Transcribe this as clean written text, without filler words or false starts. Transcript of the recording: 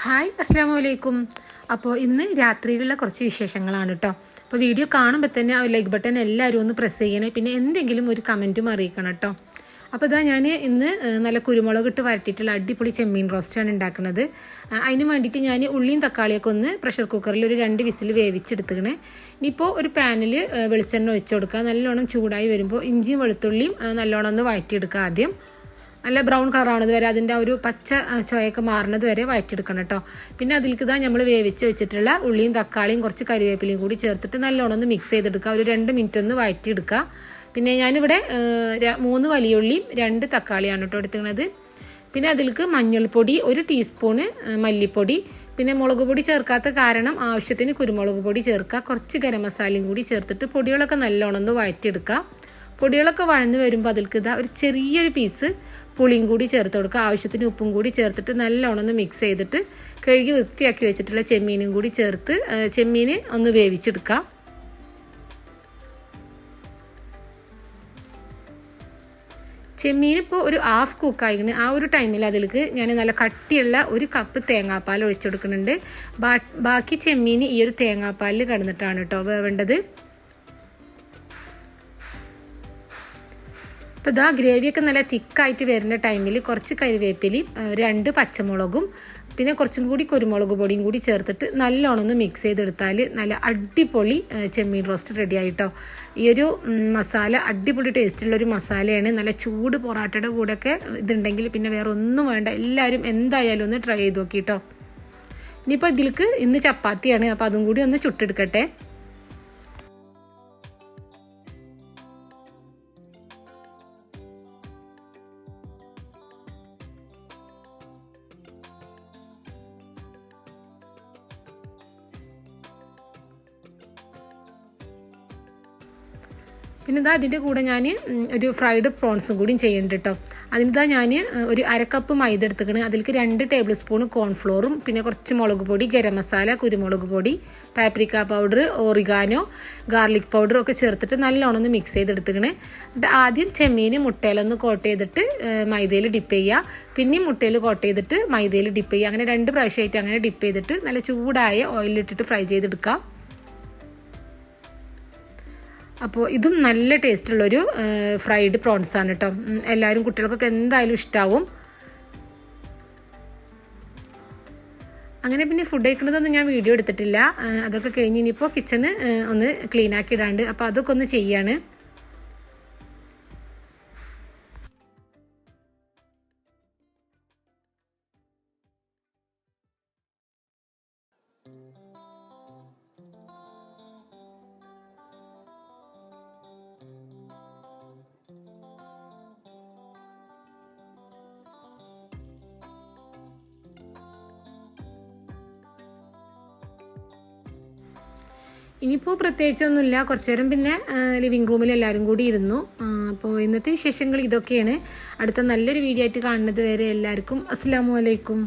Hi അസ്സലാമു അലൈക്കും. അപ്പോൾ ഇന്ന് രാത്രിയിലുള്ള കുറച്ച് വിശേഷങ്ങളാണ് കേട്ടോ. അപ്പോൾ വീഡിയോ കാണുമ്പോൾ തന്നെ ആ ലൈക്ക് ബട്ടൺ എല്ലാവരും ഒന്ന് പ്രസ് ചെയ്യണേ, പിന്നെ എന്തെങ്കിലും ഒരു കമൻറ്റും അറിയിക്കണം കേട്ടോ. അപ്പോൾ ഇതാ ഞാൻ ഇന്ന് നല്ല കുരുമുളക് ഇട്ട് വരട്ടിയിട്ടുള്ള അടിപൊളി ചെമ്മീൻ റോസ്റ്റാണ് ഉണ്ടാക്കുന്നത്. അതിന് വേണ്ടിയിട്ട് ഞാൻ ഉള്ളിയും തക്കാളിയൊക്കെ ഒന്ന് പ്രഷർ കുക്കറിൽ ഒരു 2 വിസിൽ വേവിച്ചെടുത്തുക്കണേ. ഇനിയിപ്പോൾ ഒരു പാനിൽ വെളിച്ചെണ്ണ ഒഴിച്ച് കൊടുക്കുക. നല്ലോണം ചൂടായി വരുമ്പോൾ ഇഞ്ചിയും വെളുത്തുള്ളിയും നല്ലോണം ഒന്ന് വഴറ്റിയെടുക്കുക. ആദ്യം നല്ല ബ്രൗൺ കളറാണത് വരെ, അതിൻ്റെ ആ ഒരു പച്ച ചുവയൊക്കെ മാറുന്നത് വരെ വഴറ്റിയെടുക്കണം കേട്ടോ. പിന്നെ അതിലേക്ക് ഇതാ നമ്മൾ വേവിച്ച് വെച്ചിട്ടുള്ള ഉള്ളിയും തക്കാളിയും കുറച്ച് കരിവേപ്പിലയും കൂടി ചേർത്തിട്ട് നല്ലോണം ഒന്ന് മിക്സ് ചെയ്തെടുക്കുക. ഒരു 2 മിനിറ്റ് ഒന്ന് വഴറ്റിയെടുക്കുക. പിന്നെ ഞാനിവിടെ 3 വലിയ ഉള്ളിയും 2 തക്കാളിയാണ് കേട്ടോ എടുത്തുന്നത്. പിന്നെ അതിലേക്ക് മഞ്ഞൾപ്പൊടി 1 ടീസ്പൂണ്, മല്ലിപ്പൊടി, പിന്നെ മുളക് പൊടി ചേർക്കാത്ത കാരണം ആവശ്യത്തിന് കുരുമുളക് പൊടി ചേർക്കുക. കുറച്ച് ഗരം മസാലയും കൂടി ചേർത്തിട്ട് പൊടികളൊക്കെ നല്ലോണം ഒന്ന് വഴറ്റിയെടുക്കുക. പൊടികളൊക്കെ വഴന്ന് വരുമ്പോൾ അതിലേക്ക് ഇതാ ഒരു ചെറിയൊരു പീസ് പുളിയും കൂടി ചേർത്ത് കൊടുക്കുക. ആവശ്യത്തിന് ഉപ്പും കൂടി ചേർത്തിട്ട് നല്ലോണം ഒന്ന് മിക്സ് ചെയ്തിട്ട് കഴുകി വൃത്തിയാക്കി വെച്ചിട്ടുള്ള ചെമ്മീനും കൂടി ചേർത്ത് ചെമ്മീൻ ഒന്ന് വേവിച്ചെടുക്കുക. ചെമ്മീൻ ഇപ്പോൾ ഒരു ഹാഫ് കുക്കായിക്കണ്. ആ ഒരു ടൈമിൽ അതിലേക്ക് ഞാൻ നല്ല കട്ടിയുള്ള 1 കപ്പ് തേങ്ങാപ്പാൽ ഒഴിച്ചു കൊടുക്കുന്നുണ്ട്. ബാക്കി ചെമ്മീൻ ഈ ഒരു തേങ്ങാപ്പാലിൽ കിടന്നിട്ടാണ് കേട്ടോ വേവേണ്ടത്. അപ്പോൾ ഇതാ ഗ്രേവിയൊക്കെ നല്ല തിക്കായിട്ട് വരുന്ന ടൈമിൽ കുറച്ച് കരിവേപ്പിലയും 2 പച്ചമുളകും പിന്നെ കുറച്ചും കൂടി കുരുമുളക് പൊടിയും കൂടി ചേർത്തിട്ട് നല്ലോണം ഒന്ന് മിക്സ് ചെയ്തെടുത്താൽ നല്ല അടിപൊളി ചെമ്മീൻ റോസ്റ്റ് റെഡി ആയിട്ടോ. ഈ ഒരു മസാല അടിപൊളി ടേസ്റ്റുള്ളൊരു മസാലയാണ്. നല്ല ചൂട് പൊറാട്ടയുടെ കൂടെയൊക്കെ ഇതുണ്ടെങ്കിൽ പിന്നെ വേറെ ഒന്നും വേണ്ട. എല്ലാവരും എന്തായാലും ഒന്ന് ട്രൈ ചെയ്ത് നോക്കിട്ടോ. ഇനിയിപ്പോൾ ഇതിലേക്ക് ഇന്ന് ചപ്പാത്തിയാണ്, അപ്പോൾ അതും കൂടി ഒന്ന് ചുട്ടെടുക്കട്ടെ. പിന്നെ ഇതാ അതിൻ്റെ കൂടെ ഞാൻ ഒരു ഫ്രൈഡ് പ്രോൺസും കൂടി ചെയ്യുന്നുണ്ട് കേട്ടോ. അതിനിതാ ഞാൻ ഒരു 1/2 കപ്പ് മൈദ എടുത്തിക്കണ്. അതിലേക്ക് 2 ടേബിൾ സ്പൂൺ കോൺഫ്ലോറും പിന്നെ കുറച്ച് മുളക് പൊടി, ഗരം മസാല, കുരുമുളക് പൊടി, paprika powder, oregano, garlic powder ഒക്കെ ചേർത്തിട്ട് നല്ലോണം ഒന്ന് മിക്സ് ചെയ്തെടുത്തിക്കണേ. എന്നിട്ട് ആദ്യം ചെമ്മീൻ മുട്ടയിലൊന്ന് കോട്ട് ചെയ്തിട്ട് മൈദയിൽ ഡിപ്പ് ചെയ്യുക. പിന്നെയും മുട്ടയിൽ കോട്ട് ചെയ്തിട്ട് മൈദയിൽ ഡിപ്പ് ചെയ്യുക. അങ്ങനെ 2 പ്രാവശ്യമായിട്ട് അങ്ങനെ ഡിപ്പ് ചെയ്തിട്ട് നല്ല ചൂടായ ഓയിലിട്ടിട്ട് ഫ്രൈ ചെയ്തെടുക്കുക. അപ്പോൾ ഇതും നല്ല ടേസ്റ്റുള്ളൊരു ഫ്രൈഡ് പ്രോൺസ് ആണ് കേട്ടോ. എല്ലാവരും കുട്ടികൾക്കൊക്കെ എന്തായാലും ഇഷ്ടാവും. അങ്ങനെ പിന്നെ ഫുഡ് കഴിക്കുന്നതൊന്നും ഞാൻ വീഡിയോ എടുത്തിട്ടില്ല. അതൊക്കെ കഴിഞ്ഞ് ഇനിയിപ്പോൾ കിച്ചണ് ഒന്ന് ക്ലീൻ ആക്കി ഇടാണ്ട്, അപ്പോൾ അതൊക്കെ ഒന്ന് ചെയ്യാണ്. ഇനിയിപ്പോൾ പ്രത്യേകിച്ചൊന്നുമില്ല. കുറച്ച് നേരം പിന്നെ ലിവിങ് റൂമിൽ എല്ലാവരും കൂടി ഇരുന്നു. അപ്പോൾ ഇന്നത്തെ വിശേഷങ്ങൾ ഇതൊക്കെയാണ്. അടുത്ത നല്ലൊരു വീഡിയോ ആയിട്ട് കാണുന്നത് വരെ എല്ലാവർക്കും അസ്സലാമു അലൈക്കും.